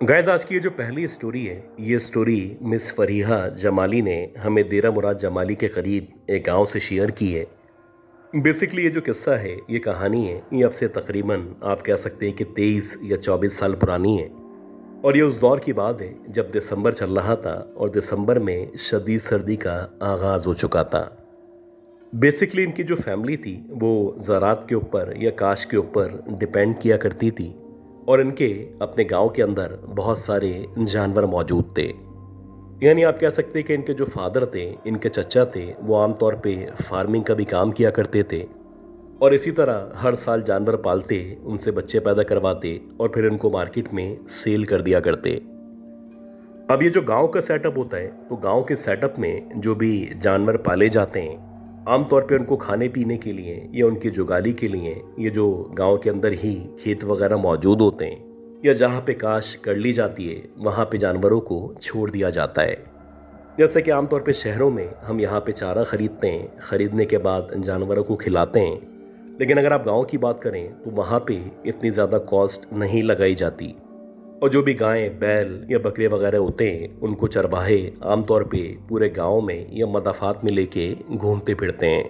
Guys, आज की ये जो पहली स्टोरी है, ये स्टोरी मिस फरीहा जमाली ने हमें देरा मुराद जमाली के करीब एक गांव से शेयर की है। बेसिकली ये जो किस्सा है, ये कहानी है, ये अब से तकरीबन आप कह सकते हैं कि 23 या 24 साल पुरानी है। और ये उस दौर की बात है जब दिसंबर चल रहा था और दिसंबर में शदीद सर्दी का आगाज़ हो चुका था। बेसिकली इनकी जो फैमिली थी वो ज़रात के ऊपर या काश के ऊपर डिपेंड किया करती थी और इनके अपने गांव के अंदर बहुत सारे जानवर मौजूद थे। यानी आप कह सकते हैं कि इनके जो फादर थे, इनके चचा थे, वो आमतौर पे फार्मिंग का भी काम किया करते थे और इसी तरह हर साल जानवर पालते, उनसे बच्चे पैदा करवाते और फिर इनको मार्केट में सेल कर दिया करते। अब ये जो गांव का सेटअप होता है, तो गांव के सेटअप में जो भी जानवर पाले जाते हैं, आमतौर पे उनको खाने पीने के लिए या उनकी जुगाली के लिए ये जो गांव के अंदर ही खेत वगैरह मौजूद होते हैं या जहाँ पे काश कर ली जाती है, वहाँ पे जानवरों को छोड़ दिया जाता है। जैसे कि आमतौर पे शहरों में हम यहाँ पे चारा खरीदते हैं, खरीदने के बाद जानवरों को खिलाते हैं। लेकिन अगर आप गांव की बात करें तो वहाँ पे इतनी ज़्यादा कॉस्ट नहीं लगाई जाती और जो भी गायें, बैल या बकरे वगैरह होते हैं, उनको चरवाहे आमतौर पे पूरे गांव में या मदाफात में लेके घूमते फिरते हैं।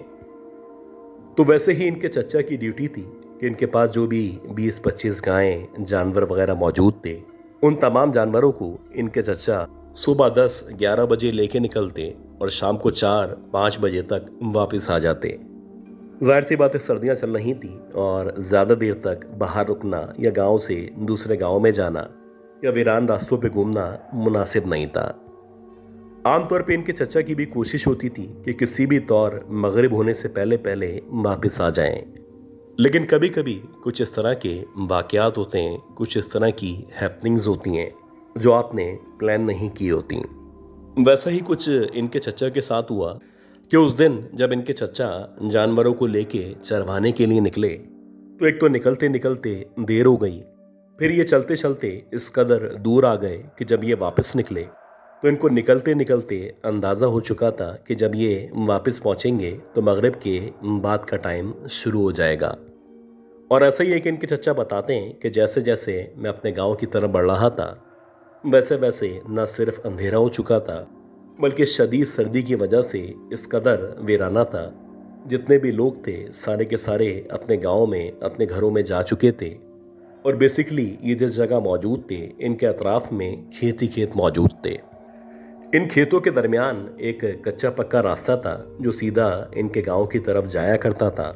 तो वैसे ही इनके चचा की ड्यूटी थी कि इनके पास जो भी 20-25 गायें, जानवर वगैरह मौजूद थे, उन तमाम जानवरों को इनके चचा सुबह 10-11 बजे लेके निकलते और शाम को 4-5 बजे तक वापस आ जाते। जाहिर सी बात है, सर्दियाँ चल रही थी और ज़्यादा देर तक बाहर रुकना या गांव से दूसरे गांव में जाना या वीरान रास्तों पे घूमना मुनासिब नहीं था। आमतौर पे इनके चचा की भी कोशिश होती थी कि किसी भी तौर मगरिब होने से पहले पहले वापस आ जाएं। लेकिन कभी कभी कुछ इस तरह के वाक़यात होते हैं, कुछ इस तरह की हैपनिंग्स होती हैं जो आपने प्लान नहीं की होती। वैसा ही कुछ इनके चचा के साथ हुआ कि उस दिन जब इनके चचा जानवरों को लेके चरवाने के लिए निकले, तो एक तो निकलते निकलते देर हो गई। फिर ये चलते चलते इस कदर दूर आ गए कि जब ये वापस निकले तो इनको निकलते निकलते अंदाज़ा हो चुका था कि जब ये वापस पहुंचेंगे तो मगरिब के बाद का टाइम शुरू हो जाएगा। और ऐसा ही है कि इनके चचा बताते हैं कि जैसे जैसे मैं अपने गांव की तरफ बढ़ रहा था, वैसे वैसे न सिर्फ अंधेरा हो चुका था बल्कि शदीद सर्दी की वजह से इस कदर वीराना था। जितने भी लोग थे सारे के सारे अपने गांव में, अपने घरों में जा चुके थे और बेसिकली ये जिस जगह मौजूद थे, इनके अतराफ में खेत ही खेत मौजूद थे। इन खेतों के दरमियान एक कच्चा पक्का रास्ता था जो सीधा इनके गांव की तरफ जाया करता था।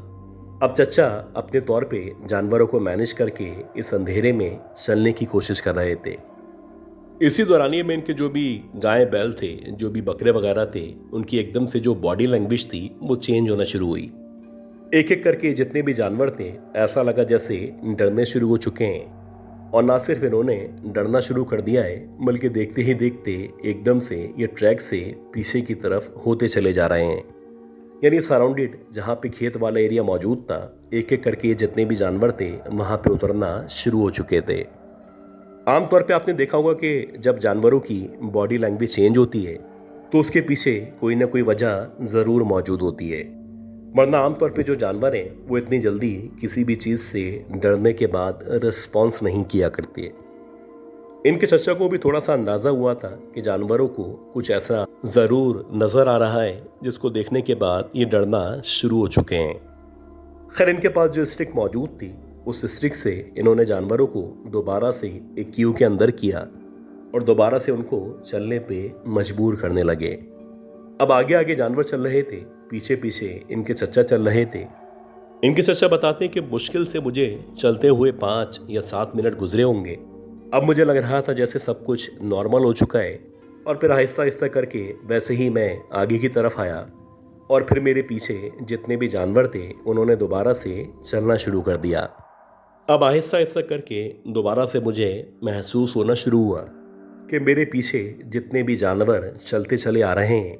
अब चचा अपने तौर पे जानवरों को मैनेज करके इस अंधेरे में चलने की कोशिश कर रहे थे। इसी दौरानिए में इनके जो भी गाय बैल थे, जो भी बकरे वगैरह थे, उनकी एकदम से जो बॉडी लैंग्वेज थी वो चेंज होना शुरू हुई। एक एक करके जितने भी जानवर थे, ऐसा लगा जैसे डरने शुरू हो चुके हैं। और ना सिर्फ इन्होंने डरना शुरू कर दिया है बल्कि देखते ही देखते एकदम से ये ट्रैक से पीछे की तरफ होते चले जा रहे हैं। यानी सराउंडेड जहाँ पे खेत वाला एरिया मौजूद था, एक एक करके जितने भी जानवर थे वहाँ पे उतरना शुरू हो चुके थे। आमतौर पे आपने देखा होगा कि जब जानवरों की बॉडी लैंग्वेज चेंज होती है तो उसके पीछे कोई ना कोई वजह ज़रूर मौजूद होती है। वरना आमतौर पे जो जानवर हैं वो इतनी जल्दी किसी भी चीज़ से डरने के बाद रिस्पॉन्स नहीं किया करते। इनके चचा को भी थोड़ा सा अंदाज़ा हुआ था कि जानवरों को कुछ ऐसा ज़रूर नज़र आ रहा है जिसको देखने के बाद ये डरना शुरू हो चुके हैं। खैर, इनके पास जो स्टिक मौजूद थी, उस स्टिक से इन्होंने जानवरों को दोबारा से एक क्यू के अंदर किया और दोबारा से उनको चलने पे मजबूर करने लगे। अब आगे आगे जानवर चल रहे थे, पीछे पीछे इनके चचा चल रहे थे। इनके चचा बताते हैं कि मुश्किल से मुझे चलते हुए 5 या 7 मिनट गुजरे होंगे। अब मुझे लग रहा था जैसे सब कुछ नॉर्मल हो चुका है और फिर आहिस्ता आहिस्ता करके वैसे ही मैं आगे की तरफ आया और फिर मेरे पीछे जितने भी जानवर थे उन्होंने दोबारा से चलना शुरू कर दिया। अब आहिस्ता आहिस्ता करके दोबारा से मुझे महसूस होना शुरू हुआ कि मेरे पीछे जितने भी जानवर चलते चले आ रहे हैं,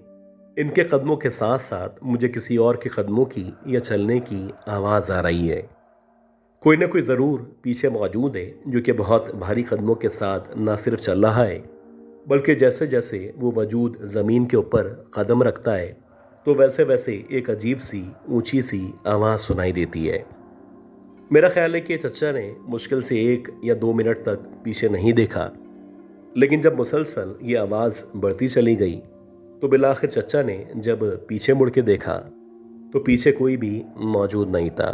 इनके कदमों के साथ साथ मुझे किसी और के कदमों की या चलने की आवाज़ आ रही है। कोई ना कोई ज़रूर पीछे मौजूद है जो कि बहुत भारी कदमों के साथ ना सिर्फ चल रहा है बल्कि जैसे जैसे वो वजूद ज़मीन के ऊपर कदम रखता है तो वैसे वैसे एक अजीब सी ऊंची सी आवाज़ सुनाई देती है। मेरा ख्याल है कि चचा ने मुश्किल से 1 या 2 मिनट तक पीछे नहीं देखा लेकिन जब मुसलसल ये आवाज़ बढ़ती चली गई तो बिलाखिर चचा ने जब पीछे मुड़ के देखा तो पीछे कोई भी मौजूद नहीं था।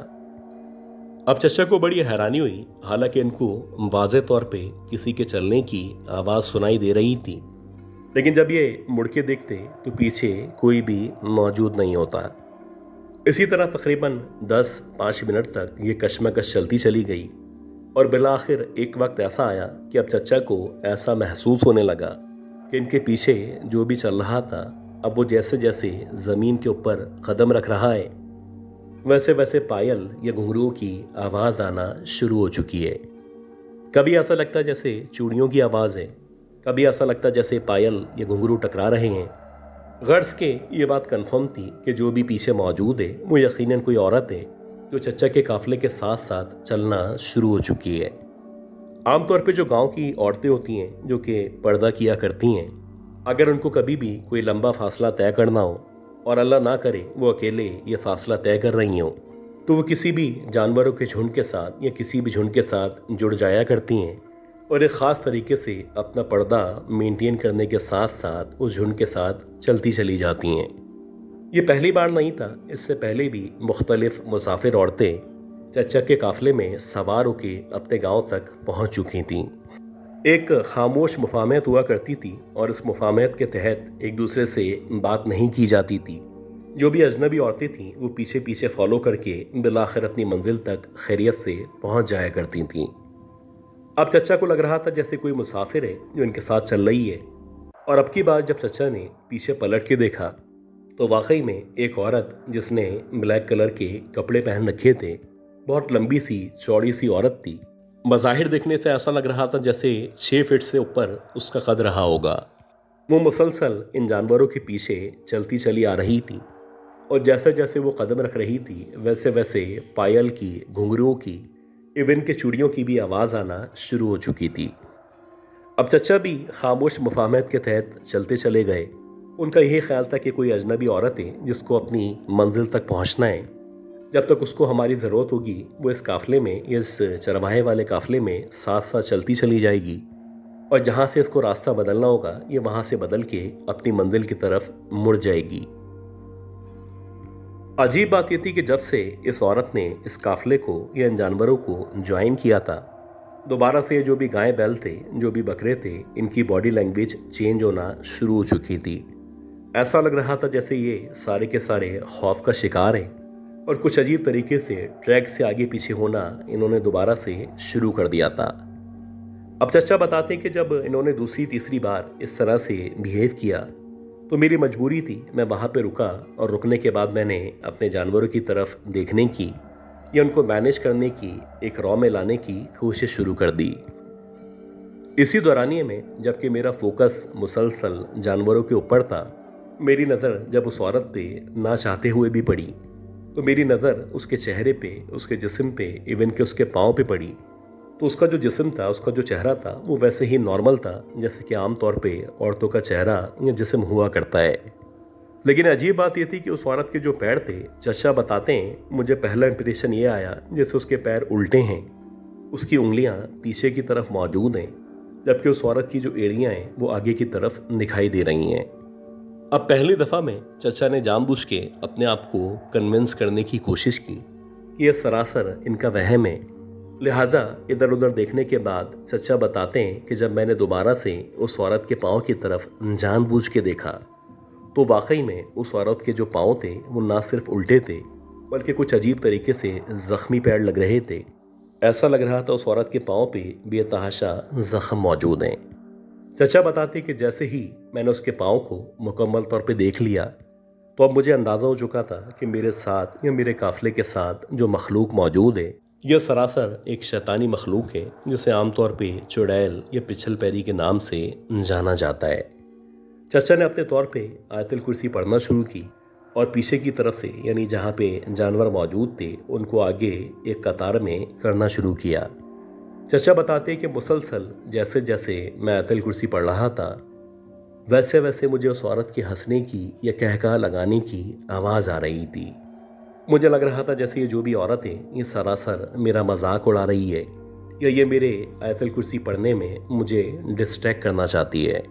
अब चचा को बड़ी हैरानी हुई, हालांकि इनको वाज़े तौर पे किसी के चलने की आवाज़ सुनाई दे रही थी, लेकिन जब ये मुड़ के देखते तो पीछे कोई भी मौजूद नहीं होता। इसी तरह तकरीबन 10-5 मिनट तक ये कशमकश चलती चली गई और बिलाखिर एक वक्त ऐसा आया कि अब चचा को ऐसा महसूस होने लगा कि इनके पीछे जो भी चल रहा था अब वो जैसे जैसे ज़मीन के ऊपर कदम रख रहा है वैसे वैसे पायल या घुंघरुओं की आवाज़ आना शुरू हो चुकी है। कभी ऐसा लगता जैसे चूड़ियों की आवाज़ है, कभी ऐसा लगता जैसे पायल या घुंघरू टकरा रहे हैं। गर्ज के ये बात कंफर्म थी कि जो भी पीछे मौजूद है वो यकीनन कोई औरत है जो चचा के काफिले के साथ साथ चलना शुरू हो चुकी है। आमतौर पे जो गांव की औरतें होती हैं जो कि पर्दा किया करती हैं, अगर उनको कभी भी कोई लंबा फासला तय करना हो और अल्लाह ना करे वो अकेले ये फासला तय कर रही हों तो वो किसी भी जानवरों के झुंड के साथ या किसी भी झुंड के साथ जुड़ जाया करती हैं और एक ख़ास तरीके से अपना पर्दा मेंटेन करने के साथ साथ उस झुंड के साथ चलती चली जाती हैं। ये पहली बार नहीं था, इससे पहले भी मुख्तलिफ मुसाफिर औरतें चचा के काफिले में सवार होकर अपने गांव तक पहुंच चुकी थीं। एक खामोश मुफाहमत हुआ करती थी और इस मुफाहमत के तहत एक दूसरे से बात नहीं की जाती थी। जो भी अजनबी औरतें थीं वो पीछे पीछे फॉलो करके बिलाखिर अपनी मंजिल तक खैरियत से पहुंच जाया करती थीं। अब चचा को लग रहा था जैसे कोई मुसाफिर है जो इनके साथ चल रही है और अब की बार जब चचा ने पीछे पलट के देखा तो वाकई में एक औरत जिसने ब्लैक कलर के कपड़े पहन रखे थे, बहुत लंबी सी चौड़ी सी औरत थी। बज़ाहिर देखने से ऐसा लग रहा था जैसे 6 फीट से ऊपर उसका कद रहा होगा। वो मुसलसल इन जानवरों के पीछे चलती चली आ रही थी और जैसे जैसे वो कदम रख रही थी वैसे वैसे पायल की, घुंघरुओं की, इवन के चूड़ियों की भी आवाज़ आना शुरू हो चुकी थी। अब चचा भी खामोश मुफाहमत के तहत चलते चले गए। उनका यही ख्याल था कि कोई अजनबी औरत है जिसको अपनी मंजिल तक पहुंचना है। जब तक उसको हमारी ज़रूरत होगी वो इस काफ़िले में, इस चरवाहे वाले काफ़िले में साथ साथ चलती चली जाएगी और जहाँ से इसको रास्ता बदलना होगा ये वहाँ से बदल के अपनी मंजिल की तरफ मुड़ जाएगी। अजीब बात ये थी कि जब से इस औरत ने इस काफ़िले को या इन जानवरों को ज्वाइन किया था, दोबारा से जो भी गाय बैल थे, जो भी बकरे थे, इनकी बॉडी लैंग्वेज चेंज होना शुरू हो चुकी थी। ऐसा लग रहा था जैसे ये सारे के सारे खौफ का शिकार हैं और कुछ अजीब तरीके से ट्रैक से आगे पीछे होना इन्होंने दोबारा से शुरू कर दिया था। अब चचा बताते कि जब इन्होंने दूसरी तीसरी बार इस तरह से बिहेव किया तो मेरी मजबूरी थी, मैं वहाँ पे रुका और रुकने के बाद मैंने अपने जानवरों की तरफ देखने की या उनको मैनेज करने की, एक रॉ में लाने की कोशिश शुरू कर दी। इसी दौरानिए में जबकि मेरा फोकस मुसलसल जानवरों के ऊपर था, मेरी नज़र जब उस औरत पे ना चाहते हुए भी पड़ी तो मेरी नज़र उसके चेहरे पे, उसके जिस्म पे, इवन के उसके पाँव पे पड़ी तो उसका जो जिस्म था, उसका जो चेहरा था वो वैसे ही नॉर्मल था जैसे कि आम तौर पे औरतों का चेहरा या जिस्म हुआ करता है। लेकिन अजीब बात ये थी कि उस औरत के जो पैर थे, चचा बताते हैं, मुझे पहला इंप्रेशन ये आया जैसे उसके पैर उल्टे हैं, उसकी उंगलियां पीछे की तरफ मौजूद हैं जबकि उस औरत की जो एड़ियाँ हैं वो आगे की तरफ दिखाई दे रही हैं। अब पहली दफ़ा में चचा ने जानबूझ के अपने आप को कन्विंस करने की कोशिश की कि यह सरासर इनका वहम है। लिहाजा इधर उधर देखने के बाद चचा बताते हैं कि जब मैंने दोबारा से उस औरत के पाँव की तरफ जानबूझ के देखा तो वाकई में उस औरत के जो पाँव थे वो ना सिर्फ उल्टे थे बल्कि कुछ अजीब तरीके से ज़ख्मी पैर लग रहे थे। ऐसा लग रहा था उस औरत के पाँव पे बेतहाशा ज़ख्म मौजूद हैं। चचा बताते कि जैसे ही मैंने उसके पाँव को मुकम्मल तौर पे देख लिया तो अब मुझे अंदाज़ा हो चुका था कि मेरे साथ या मेरे काफ़िले के साथ जो मखलूक मौजूद है यह सरासर एक शैतानी मखलूक है जिसे आमतौर पे चुड़ैल या पिछल पैरी के नाम से जाना जाता है। चचा ने अपने तौर पे आयतुल कुर्सी पढ़ना शुरू की और पीछे की तरफ से, यानी जहाँ पे जानवर मौजूद थे, उनको आगे एक कतार में करना शुरू किया। चचा बताते कि मुसलसल जैसे जैसे मैं आयतुल कुर्सी पढ़ रहा था वैसे वैसे मुझे उस औरत के हंसने की या कहकहा लगाने की आवाज़ आ रही थी। मुझे लग रहा था जैसे ये जो भी औरत है ये सरासर मेरा मजाक उड़ा रही है या ये मेरे आयतल कुर्सी पढ़ने में मुझे डिस्ट्रैक्ट करना चाहती है।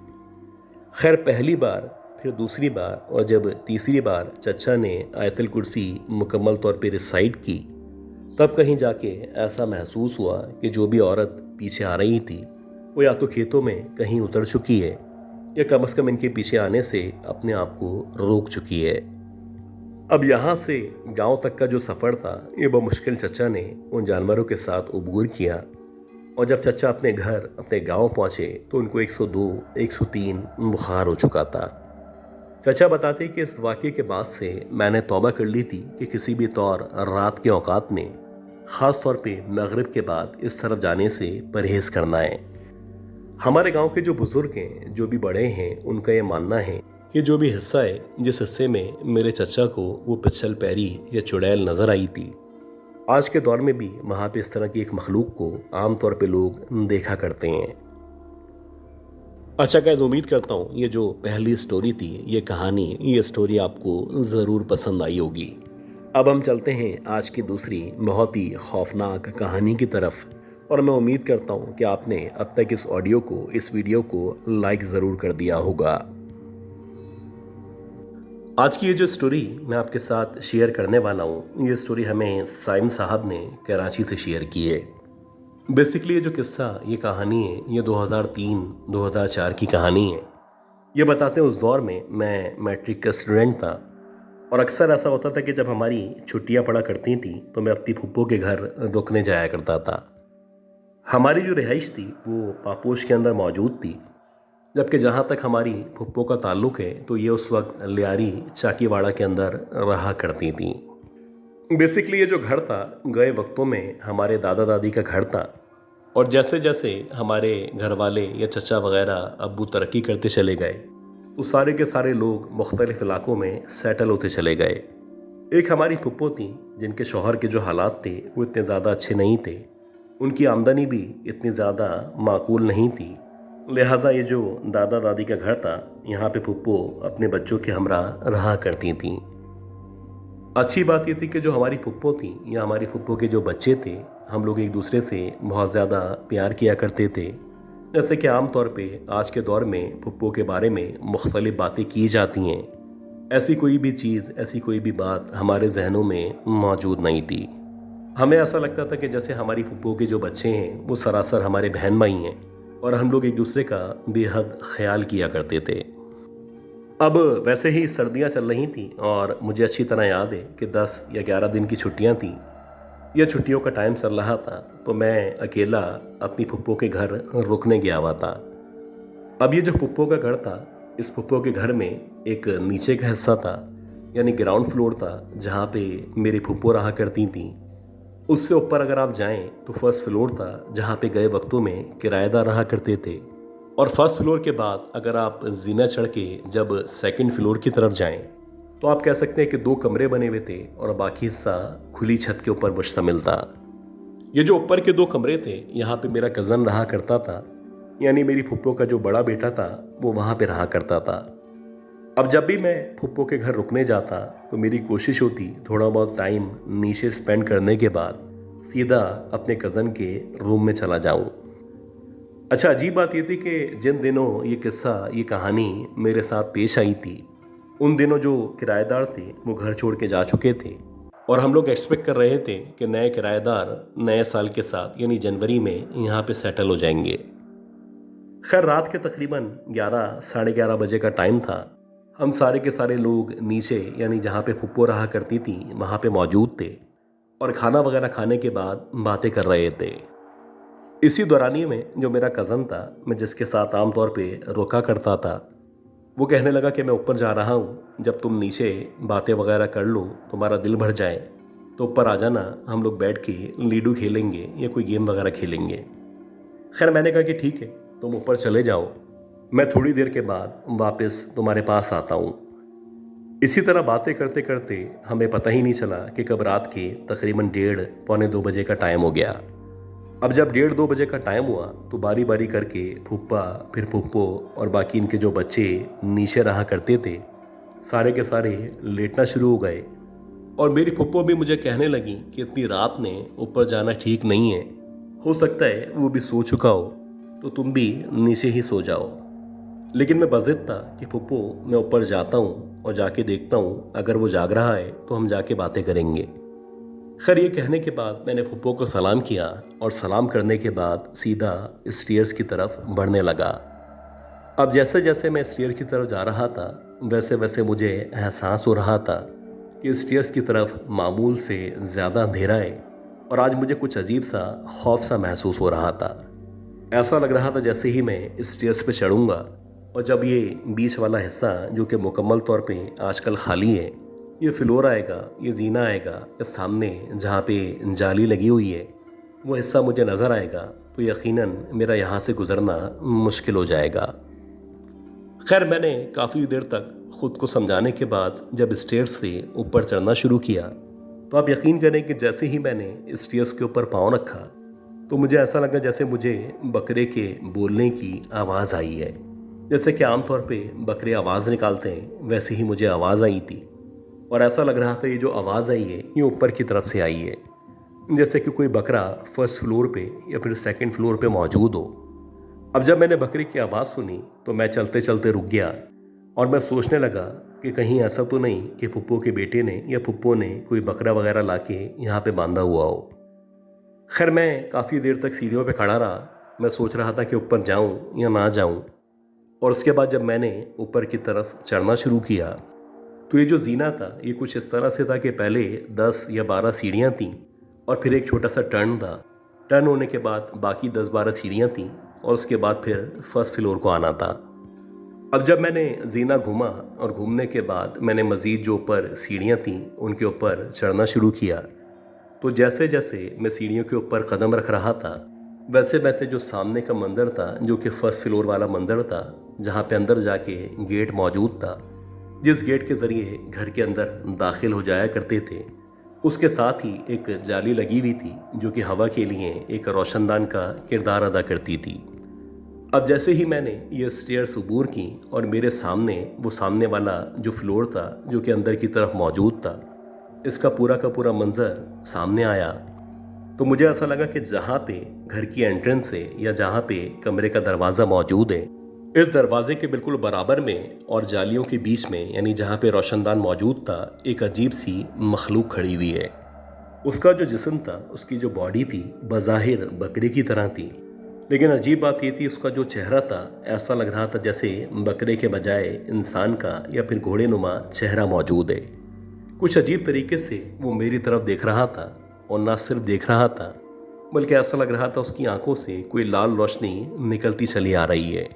खैर पहली बार, फिर दूसरी बार और जब तीसरी बार चचा ने आयतल कुर्सी मुकम्मल तौर पे रिसाइट की, तब कहीं जाके ऐसा महसूस हुआ कि जो भी औरत पीछे आ रही थी वो या तो खेतों में कहीं उतर चुकी है या कम से कम इनके पीछे आने से अपने आप को रोक चुकी है। अब यहाँ से गांव तक का जो सफ़र था ये बमुश्किल चचा ने उन जानवरों के साथ उबूर किया, और जब चचा अपने घर अपने गांव पहुँचे तो उनको 102, 103 बुखार हो चुका था। चचा बताते कि इस वाक़े के बाद से मैंने तौबा कर ली थी कि किसी भी तौर रात के औकात में, ख़ास तौर पे मगरिब के बाद इस तरफ जाने से परहेज़ करना है। हमारे गांव के जो बुज़ुर्ग हैं, जो भी बड़े हैं, उनका ये मानना है कि जो भी हिस्सा है, जिस हिस्से में मेरे चचा को वो पिछल पैरी या चुड़ैल नज़र आई थी, आज के दौर में भी वहाँ पे इस तरह की एक मखलूक को आम तौर पे लोग देखा करते हैं। अच्छा गाइस, उम्मीद करता हूँ ये जो पहली स्टोरी थी, ये कहानी, ये स्टोरी आपको ज़रूर पसंद आई होगी। अब हम चलते हैं आज की दूसरी बहुत ही खौफनाक कहानी की तरफ, और मैं उम्मीद करता हूँ कि आपने अब तक इस ऑडियो को, इस वीडियो को लाइक ज़रूर कर दिया होगा। आज की ये जो स्टोरी मैं आपके साथ शेयर करने वाला हूँ, ये स्टोरी हमें साइम साहब ने कराची से शेयर की है। बेसिकली ये जो किस्सा, ये कहानी है, ये 2003-2004 की कहानी है। ये बताते हैं उस दौर में मैं मैट्रिक का स्टूडेंट था, और अक्सर ऐसा होता था कि जब हमारी छुट्टियां पड़ा करती थी तो मैं अपनी फुप्पो के घर रुकने जाया करता था। हमारी जो रिहाइश थी वो पापोश के अंदर मौजूद थी, जबकि जहाँ तक हमारी फुप्पो का ताल्लुक़ है तो ये उस वक्त लियारी चाकीवाड़ा के अंदर रहा करती थी। बेसिकली ये जो घर था, गए वक्तों में हमारे दादा दादी का घर था, और जैसे जैसे हमारे घर वाले या चचा वगैरह अब्बू तरक्की करते चले गए तो सारे के सारे लोग मुख्तलिफ इलाकों में सेटल होते चले गए। एक हमारी फुप्पो थी जिनके शौहर के जो हालात थे वो इतने ज़्यादा अच्छे नहीं थे, उनकी आमदनी भी इतनी ज़्यादा माकूल नहीं थी, लिहाजा ये जो दादा दादी का घर था, यहाँ पे फुप्पो अपने बच्चों के हमरा रहा करती थीं। अच्छी बात ये थी कि जो हमारी फुप्पो थी या हमारी फुप्पो के जो बच्चे थे, हम लोग एक दूसरे से बहुत ज़्यादा प्यार किया करते थे। जैसे कि आम तौर पे आज के दौर में फुप्पो के बारे में मुख्तलिफ बातें की जाती हैं, ऐसी कोई भी चीज़, ऐसी कोई भी बात हमारे जहनों में मौजूद नहीं थी। हमें ऐसा लगता था कि जैसे हमारी फुप्पो के जो बच्चे हैं वो सरासर हमारे बहन भाई हैं, और हम लोग एक दूसरे का बेहद ख्याल किया करते थे। अब वैसे ही सर्दियां चल रही थी और मुझे अच्छी तरह याद है कि 10 या 11 दिन की छुट्टियां थी, या छुट्टियों का टाइम चल रहा था, तो मैं अकेला अपनी फुप्पो के घर रुकने गया हुआ था। अब ये जो फुप्पो का घर था, इस फुप्पो के घर में एक नीचे का हिस्सा था, यानी ग्राउंड फ्लोर था, जहाँ पे मेरी फुप्पो रहा करती थी। उससे ऊपर अगर आप जाएं तो फर्स्ट फ्लोर था, जहाँ पे गए वक्तों में किराएदार रहा करते थे, और फर्स्ट फ्लोर के बाद अगर आप जीना चढ़ के जब सेकंड फ्लोर की तरफ जाएं तो आप कह सकते हैं कि 2 कमरे बने हुए थे और बाकी हिस्सा खुली छत के ऊपर मुश्तमिल था। ये जो ऊपर के 2 कमरे थे, यहाँ पे मेरा कज़न रहा करता था, यानी मेरी फुप्पो का जो बड़ा बेटा था वो वहाँ पे रहा करता था। अब जब भी मैं फुप्पो के घर रुकने जाता तो मेरी कोशिश होती थोड़ा बहुत टाइम नीचे स्पेंड करने के बाद सीधा अपने कज़न के रूम में चला जाऊँ। अच्छा, अजीब बात ये थी कि जिन दिनों ये किस्सा, ये कहानी मेरे साथ पेश आई थी, उन दिनों जो किराएदार थे वो घर छोड़ के जा चुके थे, और हम लोग एक्सपेक्ट कर रहे थे कि नए किराएदार नए साल के साथ यानी जनवरी में यहाँ पे सेटल हो जाएंगे। खैर रात के तकरीबन 11, साढ़े 11 बजे का टाइम था। हम सारे के सारे लोग नीचे, यानी जहाँ पे फुप्पो रहा करती थी, वहाँ पे मौजूद थे, और खाना वगैरह खाने के बाद बातें कर रहे थे। इसी दौरानिए में जो मेरा कज़न था, मैं जिसके साथ आम तौर पे रुका करता था, वो कहने लगा कि मैं ऊपर जा रहा हूँ, जब तुम नीचे बातें वगैरह कर लो, तुम्हारा दिल भर जाए तो ऊपर आ जाना, हम लोग बैठ के लीडो खेलेंगे या कोई गेम वगैरह खेलेंगे। खैर मैंने कहा कि ठीक है, तुम ऊपर चले जाओ, मैं थोड़ी देर के बाद वापस तुम्हारे पास आता हूँ। इसी तरह बातें करते करते हमें पता ही नहीं चला कि कब रात के तकरीबन 1:30, पौने 2 बजे का टाइम हो गया। अब जब 1:30-2 बजे का टाइम हुआ तो बारी बारी करके फूफा, फिर फुप्पो और बाकी इनके जो बच्चे नीचे रहा करते थे, सारे के सारे लेटना शुरू हो गए, और मेरी फुप्पो भी मुझे कहने लगी कि इतनी रात में ऊपर जाना ठीक नहीं है, हो सकता है वो भी सो चुका हो, तो तुम भी नीचे ही सो जाओ। लेकिन मैं बज़िद था कि फुप्पो मैं ऊपर जाता हूँ और जाके देखता हूँ, अगर वो जाग रहा है तो हम जाके बातें करेंगे। खैर ये कहने के बाद मैंने फुप्पो को सलाम किया और सलाम करने के बाद सीधा स्टेयर्स की तरफ बढ़ने लगा। अब जैसे जैसे मैं स्टेयर की तरफ जा रहा था, वैसे वैसे मुझे एहसास हो रहा था कि स्टेयर्स की तरफ मामूल से ज़्यादा अंधेरा है और आज मुझे कुछ अजीब सा खौफ सा महसूस हो रहा था। ऐसा लग रहा था जैसे ही मैं स्टेयर्स पे चढ़ूंगा और जब ये बीच वाला हिस्सा जो कि मुकम्मल तौर पे आजकल खाली है, ये फ्लोर आएगा, ये जीना आएगा, या सामने जहाँ पे जाली लगी हुई है वो हिस्सा मुझे नज़र आएगा, तो यकीनन मेरा यहाँ से गुज़रना मुश्किल हो जाएगा। खैर मैंने काफ़ी देर तक ख़ुद को समझाने के बाद जब स्टेयर्स से ऊपर चढ़ना शुरू किया, तो आप यकीन करें कि जैसे ही मैंने स्टेयर्स के ऊपर पाँव रखा तो मुझे ऐसा लगा जैसे मुझे बकरे के बोलने की आवाज़ आई है। जैसे कि आमतौर पे बकरे आवाज़ निकालते हैं, वैसे ही मुझे आवाज़ आई थी और ऐसा लग रहा था ये जो आवाज़ आई है ये ऊपर की तरफ से आई है, जैसे कि कोई बकरा फर्स्ट फ्लोर पे या फिर सेकंड फ्लोर पे मौजूद हो। अब जब मैंने बकरी की आवाज़ सुनी तो मैं चलते चलते रुक गया और मैं सोचने लगा कि कहीं ऐसा तो नहीं कि फुप्पो के बेटे ने या फुप्पो ने कोई बकरा वगैरह लाके यहाँ पे बांधा हुआ हो। खैर मैं काफ़ी देर तक सीढ़ियों पे खड़ा रहा। मैं सोच रहा था कि ऊपर जाऊँ या ना जाऊँ। और उसके बाद जब मैंने ऊपर की तरफ चढ़ना शुरू किया तो ये जो जीना था ये कुछ इस तरह से था कि पहले 10 या 12 सीढ़ियाँ थीं और फिर एक छोटा सा टर्न था। टर्न होने के बाद बाकी 10-12 सीढ़ियाँ थीं और उसके बाद फिर फर्स्ट फ्लोर को आना था। अब जब मैंने जीना घूमा और घूमने के बाद मैंने मज़ीद जो ऊपर सीढ़ियाँ थीं उनके ऊपर चढ़ना शुरू किया, तो जैसे जैसे मैं सीढ़ियों के ऊपर कदम रख रहा था वैसे वैसे जो सामने का मंजर था, जो कि फर्स्ट फ्लोर वाला मंजर था, जहाँ पे अंदर जाके गेट मौजूद था, जिस गेट के ज़रिए घर के अंदर दाखिल हो जाया करते थे, उसके साथ ही एक जाली लगी हुई थी जो कि हवा के लिए एक रोशनदान का किरदार अदा करती थी। अब जैसे ही मैंने ये स्टेयर्स अबूर की और मेरे सामने वो सामने वाला जो फ्लोर था जो कि अंदर की तरफ मौजूद था, इसका पूरा का पूरा मंजर सामने आया, तो मुझे ऐसा लगा कि जहाँ पे घर की एंट्रेंस है या जहाँ पे कमरे का दरवाज़ा मौजूद है, इस दरवाजे के बिल्कुल बराबर में और जालियों के बीच में, यानी जहाँ पे रोशनदान मौजूद था, एक अजीब सी मखलूक खड़ी हुई है। उसका जो जिस्म था, उसकी जो बॉडी थी, बज़ाहिर बकरे की तरह थी, लेकिन अजीब बात ये थी उसका जो चेहरा था, ऐसा लग रहा था जैसे बकरे के बजाय इंसान का या फिर घोड़े नुमा चेहरा मौजूद है। कुछ अजीब तरीके से वो मेरी तरफ देख रहा था और ना सिर्फ देख रहा था बल्कि ऐसा लग रहा था उसकी आंखों से कोई लाल रोशनी निकलती चली आ रही है।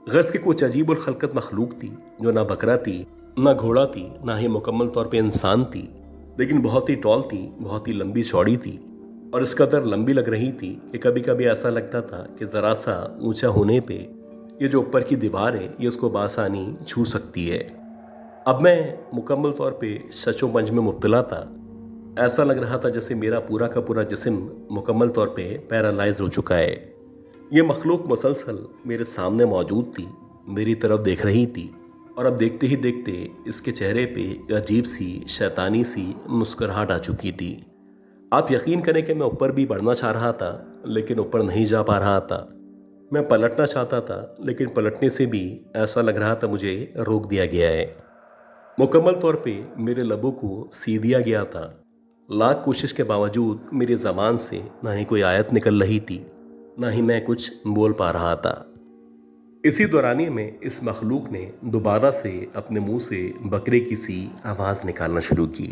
गर्ज की कुछ अजीब और खलकत मखलूक थी जो ना बकरा थी, ना घोड़ा थी, ना ही मुकम्मल तौर पे इंसान थी, लेकिन बहुत ही टॉल थी, बहुत ही लंबी चौड़ी थी और इस कदर लंबी लग रही थी कि कभी कभी ऐसा लगता था कि ज़रा सा ऊंचा होने पे ये जो ऊपर की दीवार है ये उसको बासानी छू सकती है। अब मैं मुकम्मल तौर पे सचो पंच में मुब्तला था। ऐसा लग रहा था जैसे मेरा पूरा का पूरा जिस्म मुकम्मल तौर पे पैरालाइज हो चुका है। ये मखलूक मुसलसल मेरे सामने मौजूद थी, मेरी तरफ देख रही थी और अब देखते ही देखते इसके चेहरे पे अजीब सी शैतानी सी मुस्कुराहट आ चुकी थी। आप यकीन करें कि मैं ऊपर भी बढ़ना चाह रहा था लेकिन ऊपर नहीं जा पा रहा था। मैं पलटना चाहता था लेकिन पलटने से भी ऐसा लग रहा था मुझे रोक दिया गया है। मुकम्मल तौर पे मेरे लबों को सी दिया गया था। लाख कोशिश के बावजूद मेरी ज़बान से ना ही कोई आयत निकल रही थी, ना ही मैं कुछ बोल पा रहा था। इसी दौरानिए में इस मखलूक ने दोबारा से अपने मुंह से बकरे की सी आवाज़ निकालना शुरू की।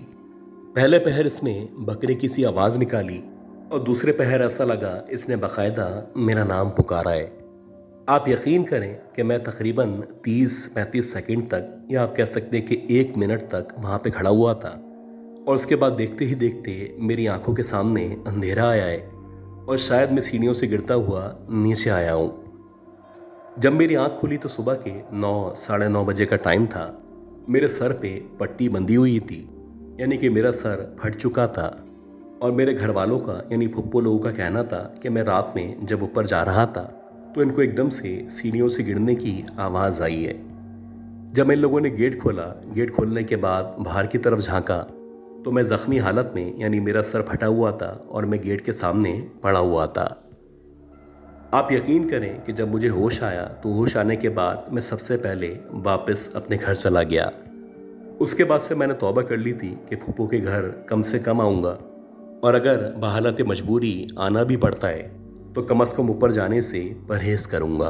पहले पहर इसने बकरे की सी आवाज़ निकाली और दूसरे पहर ऐसा लगा इसने बाकायदा मेरा नाम पुकारा है। आप यकीन करें कि मैं तकरीबन 30-35 सेकंड तक, या आप कह सकते हैं कि 1 मिनट तक वहाँ पे खड़ा हुआ था और उसके बाद देखते ही देखते मेरी आंखों के सामने अंधेरा आया है और शायद मैं सीढ़ियों से गिरता हुआ नीचे आया हूँ। जब मेरी आंख खुली तो सुबह के 9-9:30 बजे का टाइम था। मेरे सर पे पट्टी बंधी हुई थी, यानी कि मेरा सर फट चुका था और मेरे घर वालों का यानी फुप्पो लोगों का कहना था कि मैं रात में जब ऊपर जा रहा था तो इनको एकदम से सीढ़ियों से गिरने की आवाज़ आई है। जब इन लोगों ने गेट खोला, गेट खोलने के बाद बाहर की तरफ झांका तो मैं ज़ख्मी हालत में, यानी मेरा सर फटा हुआ था और मैं गेट के सामने पड़ा हुआ था। आप यकीन करें कि जब मुझे होश आया तो होश आने के बाद मैं सबसे पहले वापस अपने घर चला गया। उसके बाद से मैंने तौबा कर ली थी कि फूफू के घर कम से कम आऊँगा, और अगर बहालत मजबूरी आना भी पड़ता है तो कम से कम ऊपर जाने से परहेज़ करूँगा।